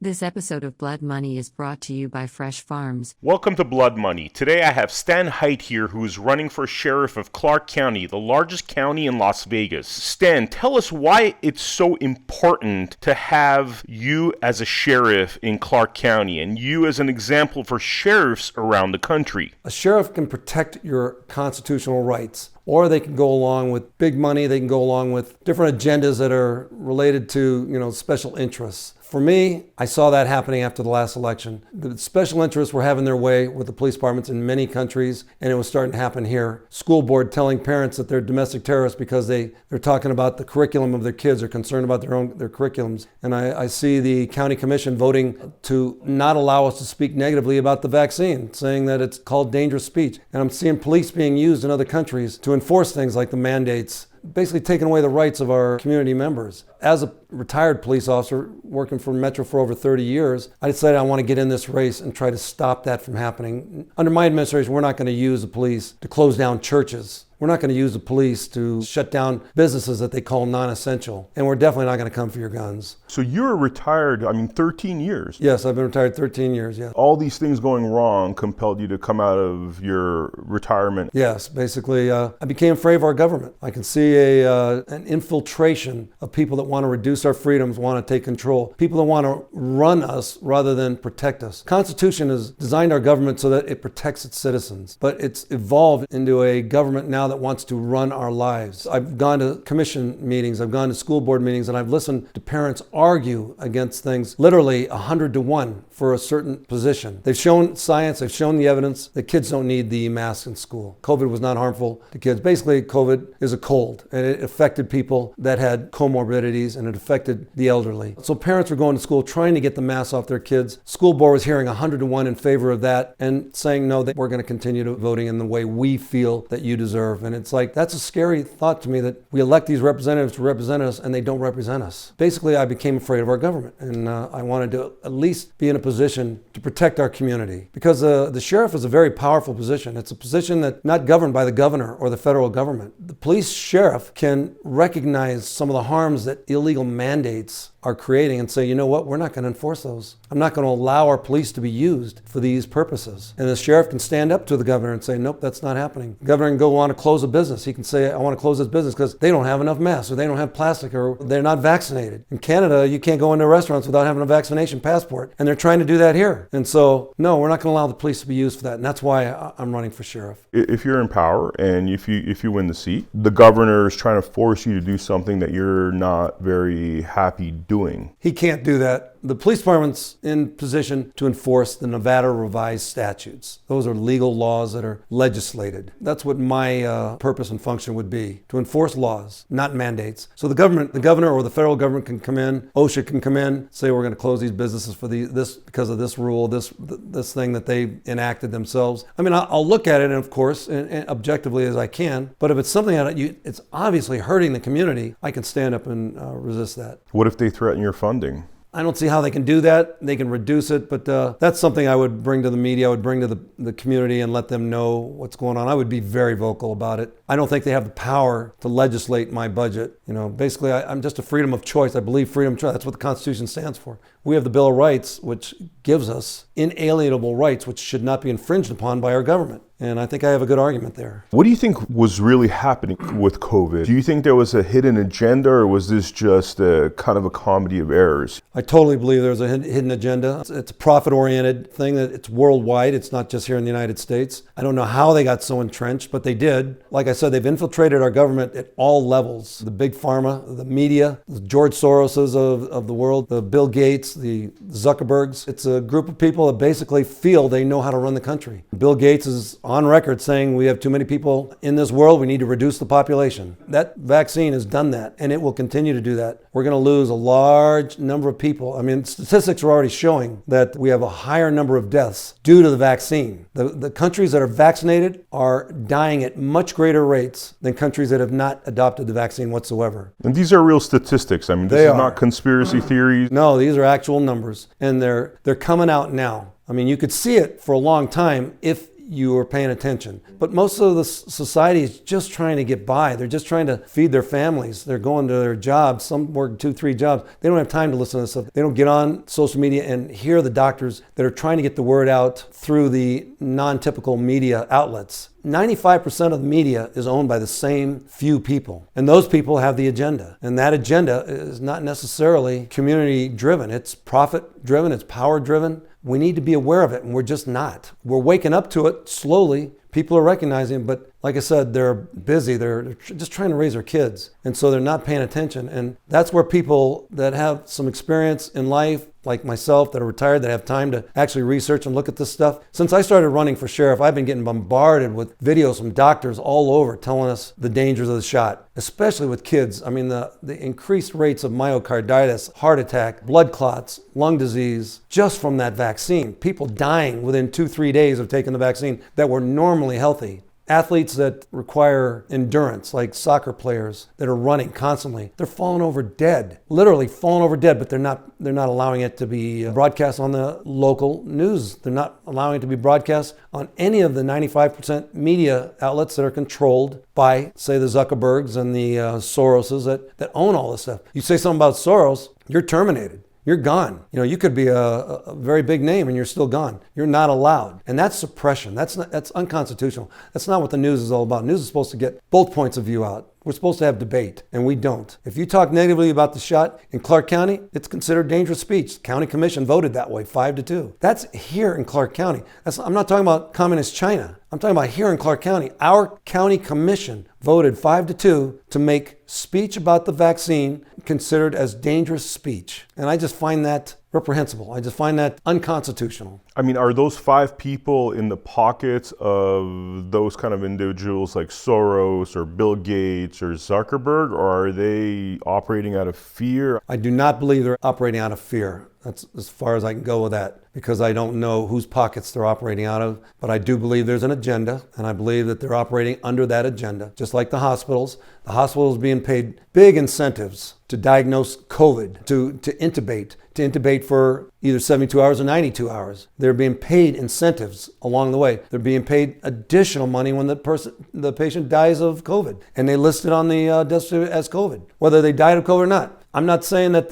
This episode of Blood Money is brought to you by Fresh Farms. Welcome to Blood Money. Today I have Stan Hyt here, who is running for sheriff of Clark County, the largest county in Las Vegas. Stan, tell us why it's so important to have you as a sheriff in Clark County and you as an example for sheriffs around the country. A sheriff can protect your constitutional rights, or they can go along with big money. They can go along with different agendas that are related to, special interests. For me, I saw that happening after the last election. The special interests were having their way with the police departments in many countries, and it was starting to happen here. School board telling parents that they're domestic terrorists because they're talking about the curriculum of their kids, are concerned about their curriculums. And I see the county commission voting to not allow us to speak negatively about the vaccine, saying that it's called dangerous speech. And I'm seeing police being used in other countries to enforce things like the mandates, basically taking away the rights of our community members. As a retired police officer working for Metro for over 30 years, I decided I want to get in this race and try to stop that from happening. Under my administration, we're not going to use the police to close down churches. We're not going to use the police to shut down businesses that they call non-essential. And we're definitely not going to come for your guns. So you're retired, 13 years. Yes, I've been retired 13 years, yeah. All these things going wrong compelled you to come out of your retirement. Yes, basically, I became afraid of our government. I can see an infiltration of people that want to reduce our freedoms, want to take control, people that want to run us rather than protect us. The Constitution has designed our government so that it protects its citizens, but it's evolved into a government now that wants to run our lives. I've gone to commission meetings, I've gone to school board meetings, and I've listened to parents argue against things literally 100 to 1 for a certain position. They've shown science, they've shown the evidence that kids don't need the mask in school. COVID was not harmful to kids. Basically, COVID is a cold, and it affected people that had comorbidities, and it affected the elderly. So parents were going to school trying to get the mask off their kids. School board was hearing 100 to 1 in favor of that and saying, no, that we're going to continue to voting in the way we feel that you deserve. And it's like, that's a scary thought to me that we elect these representatives to represent us and they don't represent us. Basically, I became afraid of our government, and I wanted to at least be in a position to protect our community, because the sheriff is a very powerful position. It's a position that's not governed by the governor or the federal government. The police sheriff can recognize some of the harms that illegal mandates are creating and say, you know what, we're not going to enforce those. I'm not going to allow our police to be used for these purposes. And the sheriff can stand up to the governor and say, nope, that's not happening. The governor can go on to close a business. He can say, I want to close this business because they don't have enough masks, or they don't have plastic, or they're not vaccinated. In Canada, you can't go into restaurants without having a vaccination passport. And they're trying to do that here. And so, no, we're not going to allow the police to be used for that. And that's why I'm running for sheriff. If you're in power and if you win the seat, the governor is trying to force you to do something that you're not very happy doing. He can't do that. The police department's in position to enforce the Nevada revised statutes. Those are legal laws that are legislated. That's what my purpose and function would be, to enforce laws, not mandates. So the governor or the federal government can come in, OSHA can come in, say we're going to close these businesses for this because of this rule, this thing that they enacted themselves. I mean, I'll look at it, and of course, and objectively as I can. But if it's something that it's obviously hurting the community, I can stand up and resist that. What if they threaten your funding? I don't see how they can do that. They can reduce it, but that's something I would bring to the media. I would bring to the community and let them know what's going on. I would be very vocal about it. I don't think they have the power to legislate my budget. Basically, I'm just a freedom of choice. I believe freedom of choice. That's what the Constitution stands for. We have the Bill of Rights, which gives us inalienable rights, which should not be infringed upon by our government. And I think I have a good argument there. What do you think was really happening with COVID? Do you think there was a hidden agenda, or was this just a kind of a comedy of errors? I totally believe there's a hidden agenda. It's a profit-oriented thing that it's worldwide. It's not just here in the United States. I don't know how they got so entrenched, but they did. Like I said, they've infiltrated our government at all levels. The big pharma, the media, the George Soroses of the world, the Bill Gates, the Zuckerbergs. It's a group of people that basically feel they know how to run the country. Bill Gates is on record saying we have too many people in this world, we need to reduce the population. That vaccine has done that, and it will continue to do that. We're going to lose a large number of people. I mean, statistics are already showing that we have a higher number of deaths due to the vaccine. The countries that are vaccinated are dying at much greater rates than countries that have not adopted the vaccine whatsoever. And these are real statistics. I mean, this is not conspiracy theories. No, these are actual numbers, and they're coming out now. I mean, you could see it for a long time if you are paying attention. But most of the society is just trying to get by. They're just trying to feed their families. They're going to their jobs. Some work 2, 3 jobs. They don't have time to listen to this stuff. They don't get on social media and hear the doctors that are trying to get the word out through the non-typical media outlets. 95% of the media is owned by the same few people. And those people have the agenda. And that agenda is not necessarily community driven. It's profit driven. It's power driven. We need to be aware of it, and we're just not. We're waking up to it slowly. People are recognizing it, but like I said, they're busy. They're just trying to raise their kids. And so they're not paying attention. And that's where people that have some experience in life, like myself, that are retired, that have time to actually research and look at this stuff. Since I started running for sheriff, I've been getting bombarded with videos from doctors all over telling us the dangers of the shot, especially with kids. I mean, the increased rates of myocarditis, heart attack, blood clots, lung disease, just from that vaccine. People dying within 2-3 days of taking the vaccine that were normally healthy. Athletes that require endurance, like soccer players that are running constantly, they're falling over dead, literally falling over dead, but they're not allowing it to be broadcast on the local news. They're not allowing it to be broadcast on any of the 95% media outlets that are controlled by, say, the Zuckerbergs and the Soroses that own all this stuff. You say something about Soros, you're terminated. You're gone. You know, you could be a very big name and you're still gone. You're not allowed. And that's suppression. That's unconstitutional. That's not what the news is all about. News is supposed to get both points of view out. We're supposed to have debate, and we don't. If you talk negatively about the shot in Clark County, it's considered dangerous speech. The county commission voted that way, 5-2. That's here in Clark County. I'm not talking about communist China. I'm talking about here in Clark County. Our county commission voted 5-2 to make speech about the vaccine considered as dangerous speech. And I just find that reprehensible. I just find that unconstitutional. I mean, are those 5 people in the pockets of those kind of individuals like Soros or Bill Gates or Zuckerberg, or are they operating out of fear? I do not believe they're operating out of fear. That's as far as I can go with that, because I don't know whose pockets they're operating out of. But I do believe there's an agenda, and I believe that they're operating under that agenda. Just like the hospitals. The hospitals being paid big incentives to diagnose COVID, to intubate for either 72 hours or 92 hours. They're being paid incentives along the way. They're being paid additional money when the patient dies of COVID, and they list it on the death certificate as COVID, whether they died of COVID or not. I'm not saying that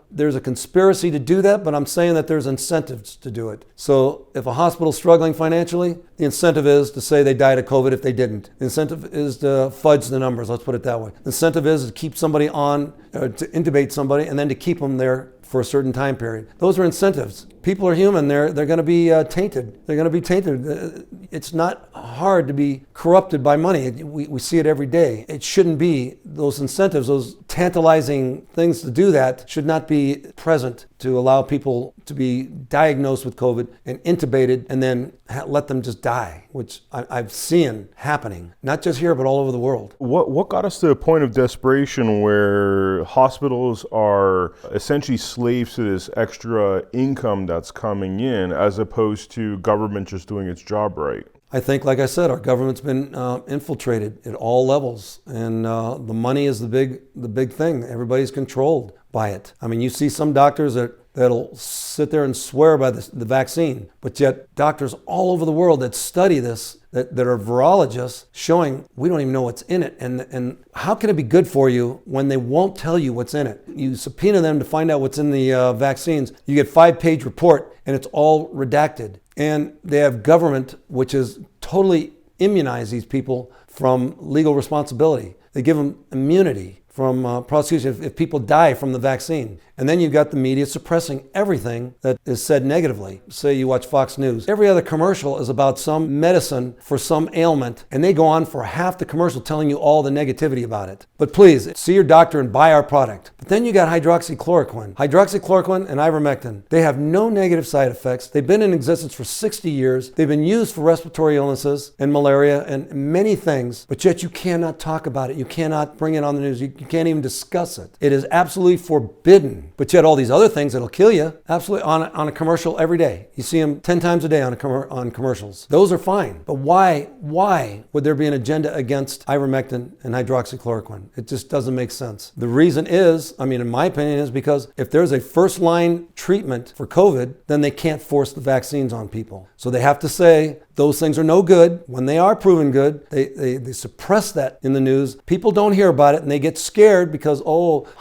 there's a conspiracy to do that, but I'm saying that there's incentives to do it. So if a hospital's struggling financially, the incentive is to say they died of COVID if they didn't. The incentive is to fudge the numbers, let's put it that way. The incentive is to keep somebody on, to intubate somebody, and then to keep them there for a certain time period. Those are incentives. People are human. They're going to be tainted. They're going to be tainted. It's not hard to be corrupted by money. We see it every day. It shouldn't be. Those incentives, those tantalizing things to do that should not be present to allow people to be diagnosed with COVID and intubated and then let them just die, which I've seen happening, not just here, but all over the world. What got us to a point of desperation where hospitals are essentially slaves to this extra income that's coming in, as opposed to government just doing its job right? I think, like I said, our government's been infiltrated at all levels, and the money is the big thing. Everybody's controlled by it. I mean, you see some doctors that'll sit there and swear by the vaccine, but yet doctors all over the world that study this, that are virologists, showing we don't even know what's in it. And how can it be good for you when they won't tell you what's in it? You subpoena them to find out what's in the vaccines. You get 5-page report, and it's all redacted. And they have government, which is totally immunize these people from legal responsibility. They give them immunity from prosecution if people die from the vaccine. And then you've got the media suppressing everything that is said negatively. Say you watch Fox News. Every other commercial is about some medicine for some ailment, and they go on for half the commercial telling you all the negativity about it. But please, see your doctor and buy our product. But then you got hydroxychloroquine. Hydroxychloroquine and ivermectin. They have no negative side effects. They've been in existence for 60 years. They've been used for respiratory illnesses and malaria and many things, but yet you cannot talk about it. You cannot bring it on the news. You can't even discuss it. It is absolutely forbidden vaccine. But yet all these other things that'll kill you, absolutely on a commercial every day. You see them 10 times a day on commercials. Those are fine. But why would there be an agenda against ivermectin and hydroxychloroquine? It just doesn't make sense. The reason is, in my opinion, is because if there's a first line treatment for COVID, then they can't force the vaccines on people. So they have to say those things are no good. When they are proven good, they suppress that in the news. People don't hear about it and they get scared because,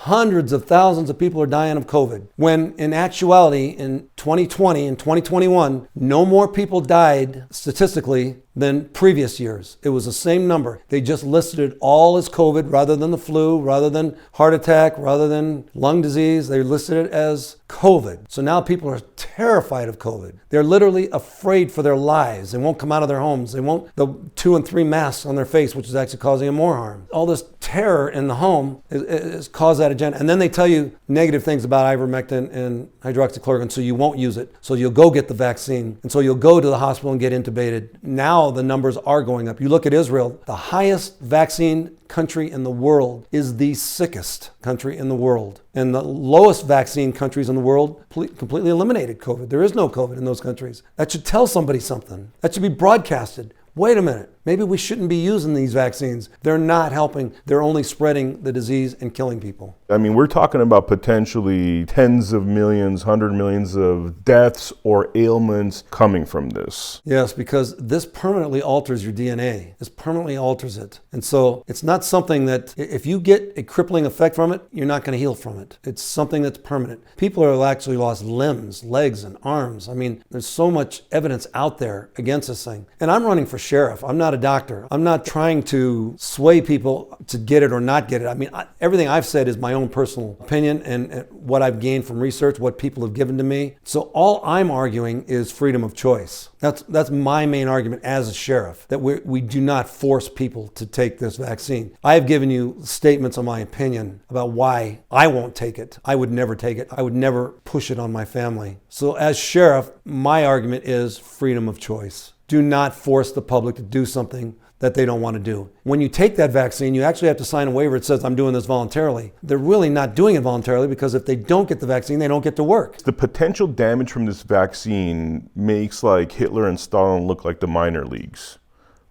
hundreds of thousands of people are dying of COVID. When in actuality, in 2020 and 2021, no more people died statistically than previous years. It was the same number. They just listed it all as COVID rather than the flu, rather than heart attack, rather than lung disease. They listed it as COVID. So now people are terrified of COVID. They're literally afraid for their lives. They won't come out of their homes. They won't the 2 and 3 masks on their face, which is actually causing them more harm. All this terror in the home is caused that agenda. And then they tell you negative things about ivermectin and hydroxychloroquine, so you won't use it. So you'll go get the vaccine. And so you'll go to the hospital and get intubated. Now the numbers are going up. You look at Israel, the highest vaccine country in the world is the sickest country in the world. And the lowest vaccine countries in the world completely eliminated COVID. There is no COVID in those countries. That should tell somebody something. That should be broadcasted. Wait a minute, maybe we shouldn't be using these vaccines. They're not helping. They're only spreading the disease and killing people. We're talking about potentially tens of millions, 100 millions of deaths or ailments coming from this. Yes, because this permanently alters your DNA. This permanently alters it. And so it's not something that if you get a crippling effect from it, you're not going to heal from it. It's something that's permanent. People have actually lost limbs, legs, and arms. There's so much evidence out there against this thing. And I'm running for sheriff. I'm not a doctor. I'm not trying to sway people to get it or not get it. Everything I've said is my own personal opinion and what I've gained from research, what people have given to me. So all I'm arguing is freedom of choice. That's my main argument as a sheriff, that we do not force people to take this vaccine. I have given you statements on my opinion about why I won't take it. I would never take it. I would never push it on my family. So as sheriff, my argument is freedom of choice. Do not force the public to do something that they don't want to do. When you take that vaccine, you actually have to sign a waiver that says, I'm doing this voluntarily. They're really not doing it voluntarily because if they don't get the vaccine, they don't get to work. The potential damage from this vaccine makes Hitler and Stalin look like the minor leagues.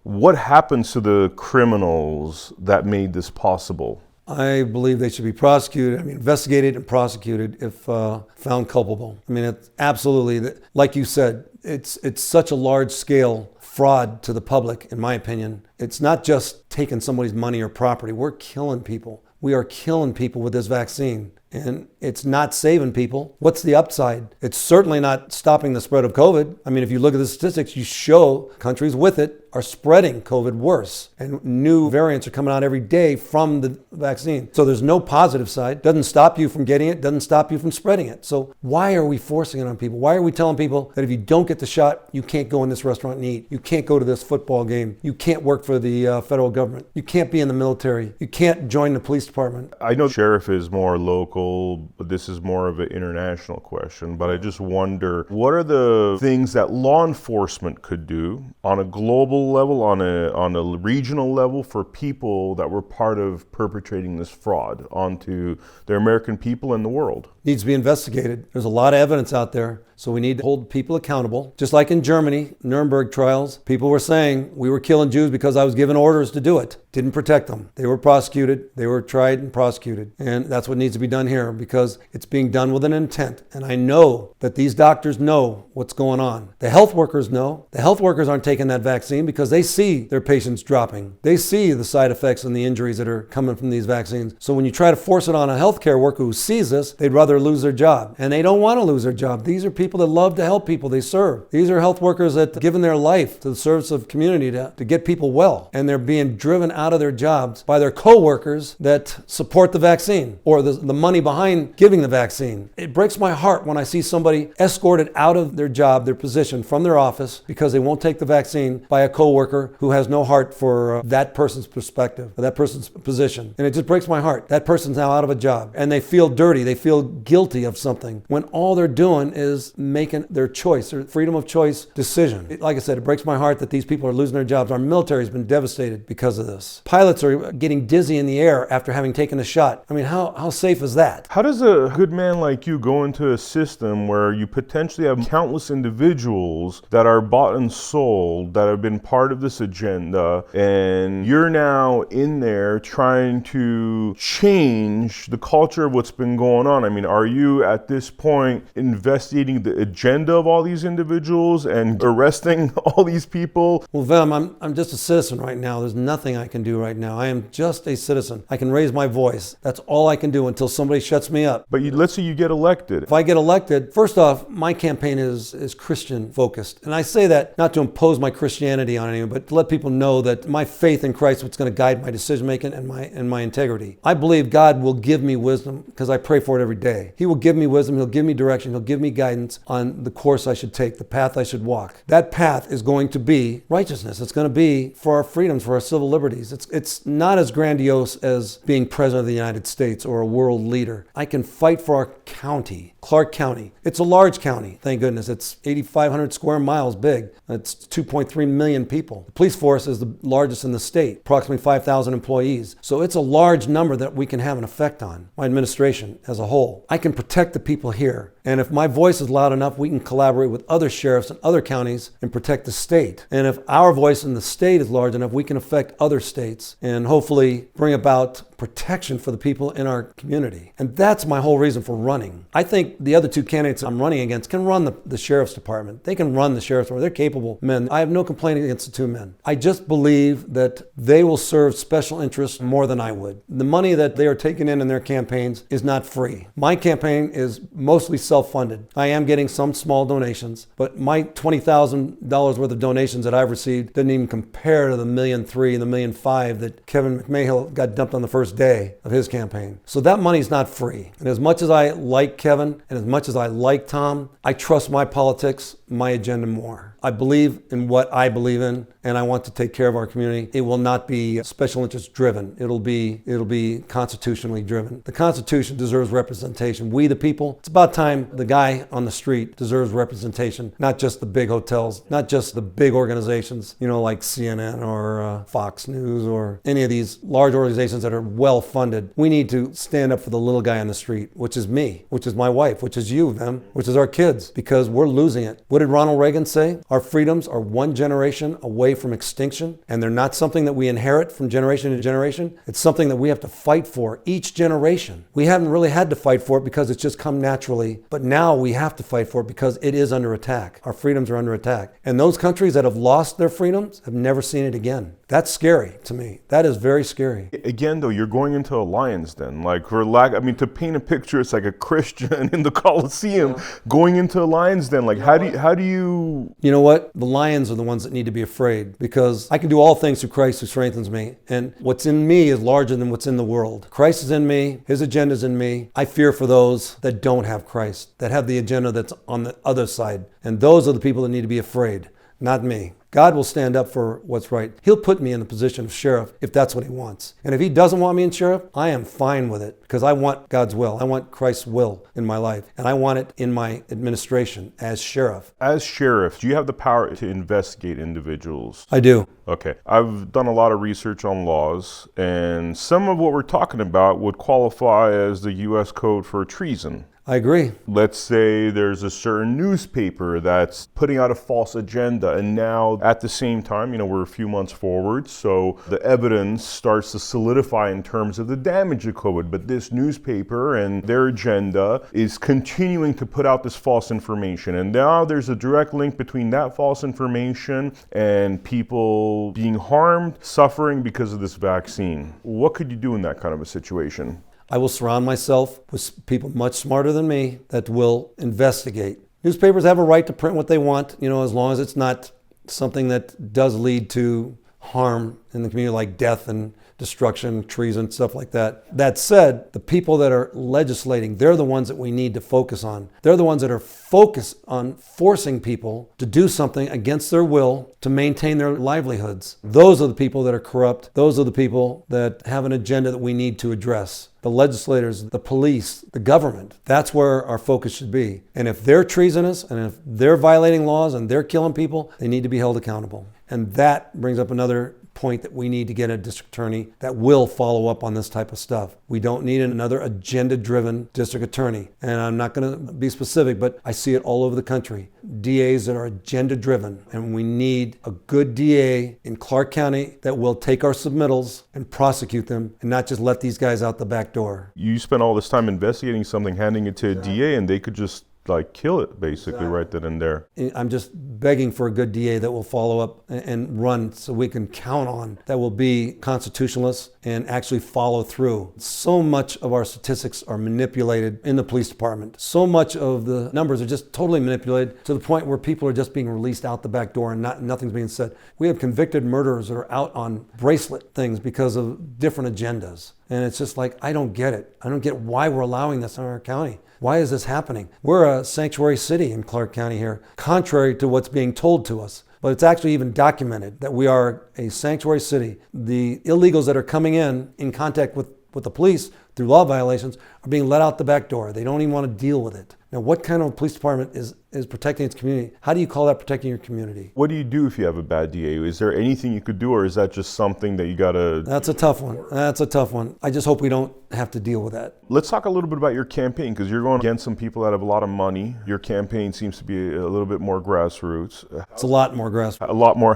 What happens to the criminals that made this possible? I believe they should be prosecuted, investigated and prosecuted if found culpable. It's absolutely, like you said, it's such a large scale fraud to the public, in my opinion. It's not just taking somebody's money or property. We're killing people. We are killing people with this vaccine. And it's not saving people. What's the upside? It's certainly not stopping the spread of COVID. If you look at the statistics, you show countries with it are spreading COVID worse. And new variants are coming out every day from the vaccine. So there's no positive side. Doesn't stop you from getting it, doesn't stop you from spreading it. So why are we forcing it on people? Why are we telling people that if you don't get the shot, you can't go in this restaurant and eat? You can't go to this football game. You can't work for the federal government. You can't be in the military. You can't join the police department. I know sheriff is more local, but this is more of an international question. But I just wonder, what are the things that law enforcement could do on a global level, on a regional level, for people that were part of perpetrating this fraud onto the American people and the world? Needs to be investigated. There's a lot of evidence out there. So we need to hold people accountable. Just like in Germany, Nuremberg trials, people were saying, we were killing Jews because I was given orders to do it. Didn't protect them. They were prosecuted. They were tried and prosecuted. And that's what needs to be done here because it's being done with an intent. And I know that these doctors know what's going on. The health workers know. The health workers aren't taking that vaccine because they see their patients dropping. They see the side effects and the injuries that are coming from these vaccines. So when you try to force it on a healthcare worker who sees this, they'd rather lose their job. And they don't want to lose their job. These are people that love to help people they serve. These are health workers that have given their life to the service of community to get people well. And they're being driven out of their jobs by their co-workers that support the vaccine or the money behind giving the vaccine. It breaks my heart when I see somebody escorted out of their job, their position, from their office because they won't take the vaccine by a co-worker who has no heart for that person's perspective, or that person's position. And it just breaks my heart. That person's now out of a job and they feel dirty. They feel guilty of something when all they're doing is making their choice, their freedom of choice decision. Like I said, it breaks my heart that these people are losing their jobs. Our military has been devastated because of this. Pilots are getting dizzy in the air after having taken a shot. How safe is that? that. How does a good man like you go into a system where you potentially have countless individuals that are bought and sold, that have been part of this agenda, and you're now in there trying to change the culture of what's been going on? I mean, are you at this point investigating the agenda of all these individuals and arresting all these people? Well, Vem, I'm just a citizen right now. There's nothing I can do right now. I am just a citizen. I can raise my voice. That's all I can do until somebody shuts me up. But let's say you get elected. If I get elected, first off, my campaign is Christian focused. And I say that not to impose my Christianity on anyone, but to let people know that my faith in Christ is what's going to guide my decision making and my integrity. I believe God will give me wisdom because I pray for it every day. He will give me wisdom. He'll give me direction. He'll give me guidance on the course I should take, the path I should walk. That path is going to be righteousness. It's going to be for our freedoms, for our civil liberties. It's not as grandiose as being president of the United States or a world leader. I can fight for our county, Clark County. It's a large county, thank goodness. It's 8,500 square miles big. It's 2.3 million people. The police force is the largest in the state, approximately 5,000 employees. So it's a large number that we can have an effect on, my administration as a whole. I can protect the people here. And if my voice is loud enough, we can collaborate with other sheriffs in other counties and protect the state. And if our voice in the state is large enough, we can affect other states and hopefully bring about protection for the people in our community. And that's my whole reason for running. I think the other two candidates I'm running against can run the sheriff's department. They can run the sheriff's department. They're capable men. I have no complaint against the two men. I just believe that they will serve special interests more than I would. The money that they are taking in their campaigns is not free. My campaign is mostly self-funded. I am getting some small donations, but my $20,000 worth of donations that I've received doesn't even compare to the $1.3 million and the $1.5 million that Kevin McMahill got dumped on the first day of his campaign. So that money's not free. And as much as I like Kevin and as much as I like Tom, I trust my politics, my agenda more. I believe in what I believe in, and I want to take care of our community. It will not be special interest driven. It'll be constitutionally driven. The Constitution deserves representation. We, the people, it's about time the guy on the street deserves representation, not just the big hotels, not just the big organizations, like CNN or Fox News or any of these large organizations that are well funded. We need to stand up for the little guy on the street, which is me, which is my wife, which is you, Vem, which is our kids, because we're losing it. What did Ronald Reagan say? Our freedoms are one generation away from extinction, and they're not something that we inherit from generation to generation. It's something that we have to fight for each generation. We haven't really had to fight for it because it's just come naturally, but now we have to fight for it because it is under attack. Our freedoms are under attack. And those countries that have lost their freedoms have never seen it again. That's scary to me. That is very scary. Again, though, you're going into a Lions Den. To paint a picture, it's like a Christian in the Coliseum going into a Lions Den. How do you... You know what? The lions are the ones that need to be afraid, because I can do all things through Christ who strengthens me. And what's in me is larger than what's in the world. Christ is in me. His agenda is in me. I fear for those that don't have Christ, that have the agenda that's on the other side. And those are the people that need to be afraid, not me. God will stand up for what's right. He'll put me in the position of sheriff if that's what he wants. And if he doesn't want me in sheriff, I am fine with it, because I want God's will. I want Christ's will in my life. And I want it in my administration as sheriff. As sheriff, do you have the power to investigate individuals? I do. Okay. I've done a lot of research on laws, and some of what we're talking about would qualify as the U.S. Code for treason. I agree. Let's say there's a certain newspaper that's putting out a false agenda, and now at the same time, we're a few months forward, so the evidence starts to solidify in terms of the damage of COVID. But this newspaper and their agenda is continuing to put out this false information, and now there's a direct link between that false information and people being harmed, suffering because of this vaccine. What could you do in that kind of a situation? I will surround myself with people much smarter than me that will investigate. Newspapers have a right to print what they want, as long as it's not something that does lead to harm in the community, like death and destruction, treason, stuff like that. That said, the people that are legislating, they're the ones that we need to focus on. They're the ones that are focused on forcing people to do something against their will to maintain their livelihoods. Those are the people that are corrupt. Those are the people that have an agenda that we need to address. The legislators, the police, the government, that's where our focus should be. And if they're treasonous and if they're violating laws and they're killing people, they need to be held accountable. And that brings up another point that we need to get a district attorney that will follow up on this type of stuff. We don't need another agenda-driven district attorney. And I'm not going to be specific, but I see it all over the country. DAs that are agenda-driven, and we need a good DA in Clark County that will take our submittals and prosecute them and not just let these guys out the back door. You spent all this time investigating something, handing it to a DA, and they could just kill it basically right then and there. I'm just begging for a good DA that will follow up and run so we can count on, that will be constitutionalist and actually follow through. So much of our statistics are manipulated in the police department. So much of the numbers are just totally manipulated to the point where people are just being released out the back door and nothing's being said. We have convicted murderers that are out on bracelet things because of different agendas. And it's just like, I don't get it. I don't get why we're allowing this in our county. Why is this happening? We're a sanctuary city in Clark County here, contrary to what's being told to us. But it's actually even documented that we are a sanctuary city. The illegals that are coming in contact with the police through law violations are being let out the back door. They don't even want to deal with it. Now, what kind of police department is protecting its community? How do you call that protecting your community? What do you do if you have a bad DA? Is there anything you could do, or is that just something that you gotta... That's a tough one. That's a tough one. I just hope we don't have to deal with that. Let's talk a little bit about your campaign, because you're going against some people that have a lot of money. Your campaign seems to be a little bit more grassroots. It's a lot more grassroots. A lot more.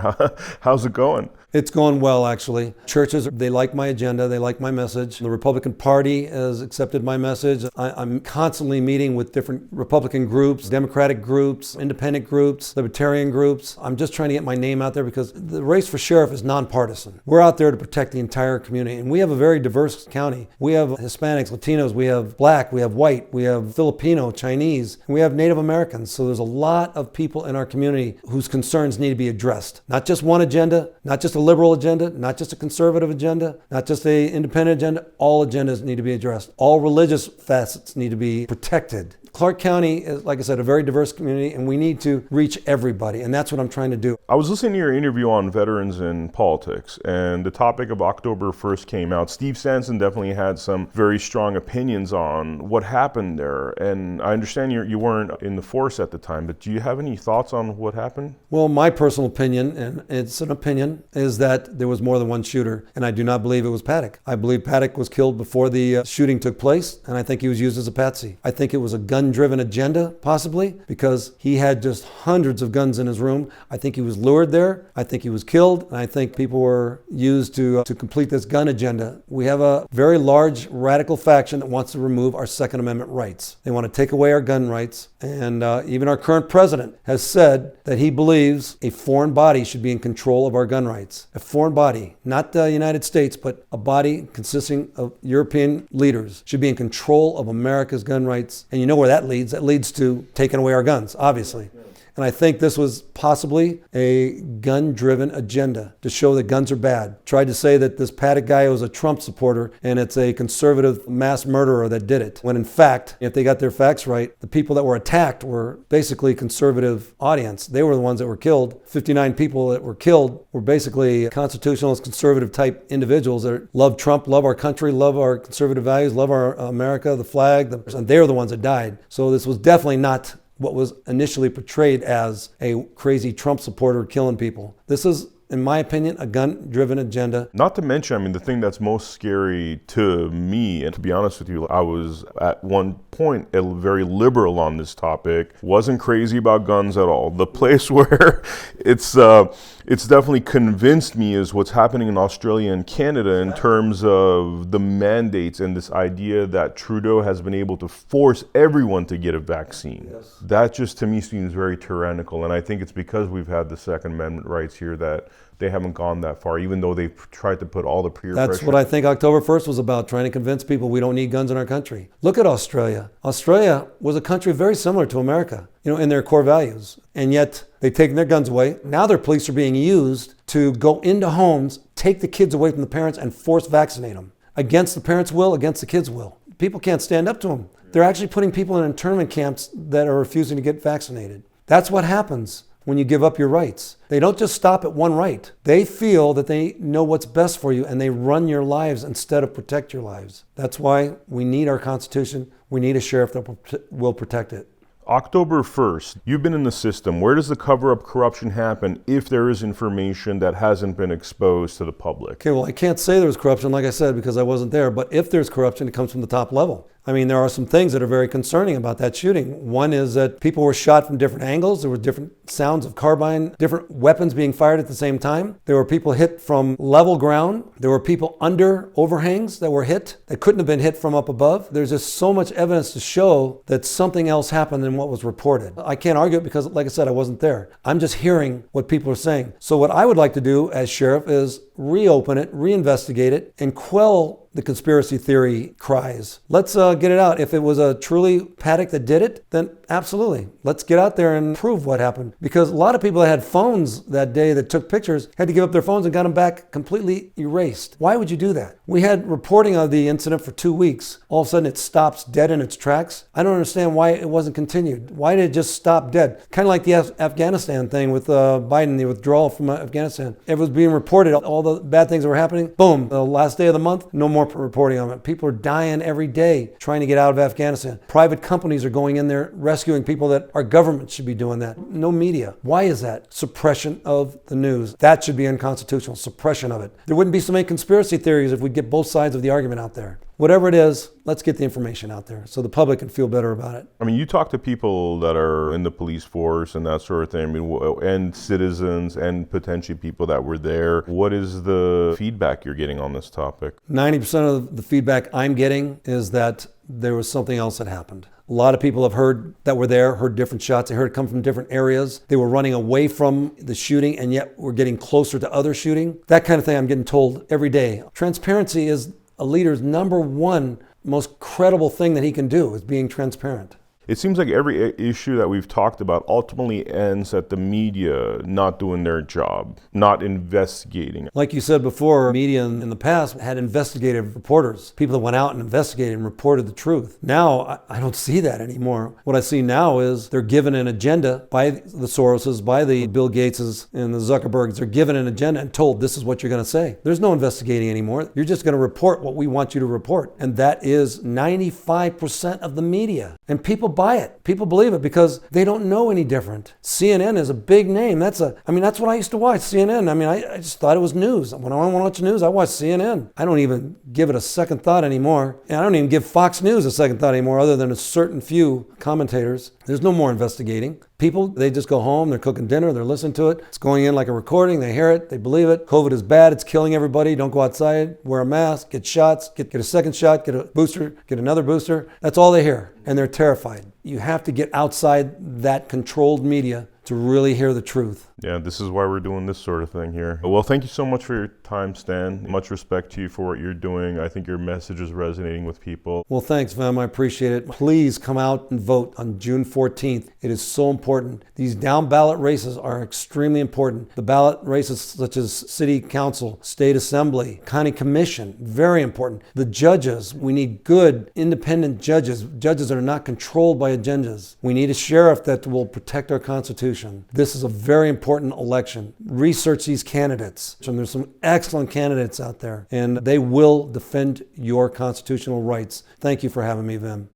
How's it going? It's going well, actually. Churches, they like my agenda. They like my message. The Republican Party has accepted my message. I'm constantly meeting with different Republican groups, Democratic groups, independent groups, libertarian groups. I'm just trying to get my name out there because the race for sheriff is nonpartisan. We're out there to protect the entire community. And we have a very diverse county. We have Hispanics, Latinos, we have Black, we have white, we have Filipino, Chinese, and we have Native Americans. So there's a lot of people in our community whose concerns need to be addressed. Not just one agenda, not just a liberal agenda, not just a conservative agenda, not just an independent agenda. All agendas need to be addressed. All religious facets need to be protected. Clark County is, like I said, a very diverse community, and we need to reach everybody, and that's what I'm trying to do. I was listening to your interview on veterans and politics, and the topic of October 1st came out. Steve Sanson definitely had some very strong opinions on what happened there, and I understand you weren't in the force at the time, but do you have any thoughts on what happened? Well, my personal opinion, and it's an opinion, is that there was more than one shooter, and I do not believe it was Paddock. I believe Paddock was killed before the shooting took place, and I think he was used as a patsy. I think it was a gun-driven agenda, possibly, because he had just hundreds of guns in his room. I think he was lured there. I think he was killed. And I think people were used to complete this gun agenda. We have a very large radical faction that wants to remove our Second Amendment rights. They want to take away our gun rights. And even our current president has said that he believes a foreign body should be in control of our gun rights. A foreign body, not the United States, but a body consisting of European leaders should be in control of America's gun rights. And you know where that leads? That leads to taking away our guns, obviously. And I think this was possibly a gun-driven agenda to show that guns are bad. Tried to say that this Paddock guy was a Trump supporter and it's a conservative mass murderer that did it. When in fact, if they got their facts right, the people that were attacked were basically conservative audience. They were the ones that were killed. 59 people that were killed were basically constitutionalist, conservative type individuals that love Trump, love our country, love our conservative values, love our America, the flag, and they're the ones that died. So this was definitely not what was initially portrayed as a crazy Trump supporter killing people. This is, in my opinion, a gun-driven agenda. Not to mention, I mean, the thing that's most scary to me, and to be honest with you, I was at one point very liberal on this topic, wasn't crazy about guns at all. The place where it's definitely convinced me is what's happening in Australia and Canada in terms of the mandates and this idea that Trudeau has been able to force everyone to get a vaccine. Yes. That just to me seems very tyrannical, and I think it's because we've had the Second Amendment rights here that they haven't gone that far, even though they've tried to put all the peer pressure. That's what I think October 1st was about, trying to convince people we don't need guns in our country. Look at Australia. Australia was a country very similar to America, in their core values. And yet they've taken their guns away. Now their police are being used to go into homes, take the kids away from the parents and force vaccinate them. Against the parents' will, against the kids' will. People can't stand up to them. They're actually putting people in internment camps that are refusing to get vaccinated. That's what happens when you give up your rights. They don't just stop at one right. They feel that they know what's best for you and they run your lives instead of protect your lives. That's why we need our Constitution. We need a sheriff that will protect it. October 1st, you've been in the system. Where does the cover-up corruption happen if there is information that hasn't been exposed to the public? Okay, well, I can't say there was corruption, like I said, because I wasn't there. But if there's corruption, it comes from the top level. I mean, there are some things that are very concerning about that shooting. One is that people were shot from different angles. There were different sounds of carbine, different weapons being fired at the same time. There were people hit from level ground. There were people under overhangs that were hit that couldn't have been hit from up above. There's just so much evidence to show that something else happened than what was reported. I can't argue it because, like I said, I wasn't there. I'm just hearing what people are saying. So what I would like to do as sheriff is reopen it, reinvestigate it, and quell the conspiracy theory cries. Let's get it out. If it was a truly Paddock that did it, then absolutely. Let's get out there and prove what happened. Because a lot of people that had phones that day that took pictures had to give up their phones and got them back completely erased. Why would you do that? We had reporting of the incident for 2 weeks. All of a sudden it stops dead in its tracks. I don't understand why it wasn't continued. Why did it just stop dead? Kind of like the Afghanistan thing with Biden, the withdrawal from Afghanistan. It was being reported, all the bad things that were happening. Boom, the last day of the month, no more reporting on it. People are dying every day trying to get out of Afghanistan. Private companies are going in there rescuing people that our government should be doing that. No media. Why is that? Suppression of the news. That should be unconstitutional. Suppression of it. There wouldn't be so many conspiracy theories if we get both sides of the argument out there. Whatever it is, let's get the information out there so the public can feel better about it. I mean, you talk to people that are in the police force and that sort of thing, I mean, and citizens and potentially people that were there. What is the feedback you're getting on this topic? 90% of the feedback I'm getting is that there was something else that happened. A lot of people have heard that were there, heard different shots. They heard it come from different areas. They were running away from the shooting and yet were getting closer to other shooting. That kind of thing I'm getting told every day. Transparency is a leader's number one most credible thing that he can do, is being transparent. It seems like every issue that we've talked about ultimately ends at the media not doing their job, not investigating. Like you said before, media in the past had investigative reporters, people that went out and investigated and reported the truth. Now, I don't see that anymore. What I see now is they're given an agenda by the Soroses, by the Bill Gateses and the Zuckerbergs. They're given an agenda and told this is what you're going to say. There's no investigating anymore. You're just going to report what we want you to report. And that is 95% of the media. And people buy it. People believe it because they don't know any different. CNN is a big name. That's what I used to watch, CNN. I just thought it was news. When I want to watch news, I watch CNN. I don't even give it a second thought anymore. And I don't even give Fox News a second thought anymore, other than a certain few commentators. There's no more investigating. People, they just go home, they're cooking dinner, they're listening to it. It's going in like a recording, they hear it, they believe it. COVID is bad, it's killing everybody. Don't go outside, wear a mask, get shots, get a second shot, get a booster, get another booster. That's all they hear, and they're terrified. You have to get outside that controlled media to really hear the truth. Yeah, this is why we're doing this sort of thing here. Well, thank you so much for your time, Stan. Much respect to you for what you're doing. I think your message is resonating with people. Well, thanks, Vem. I appreciate it. Please come out and vote on June 14th. It is so important. These down ballot races are extremely important. The ballot races such as City Council, State Assembly, County Commission, very important. The judges, we need good, independent judges that are not controlled by agendas. We need a sheriff that will protect our Constitution. This is a very important election. Research these candidates. And there's some excellent candidates out there, and they will defend your constitutional rights. Thank you for having me, Vem.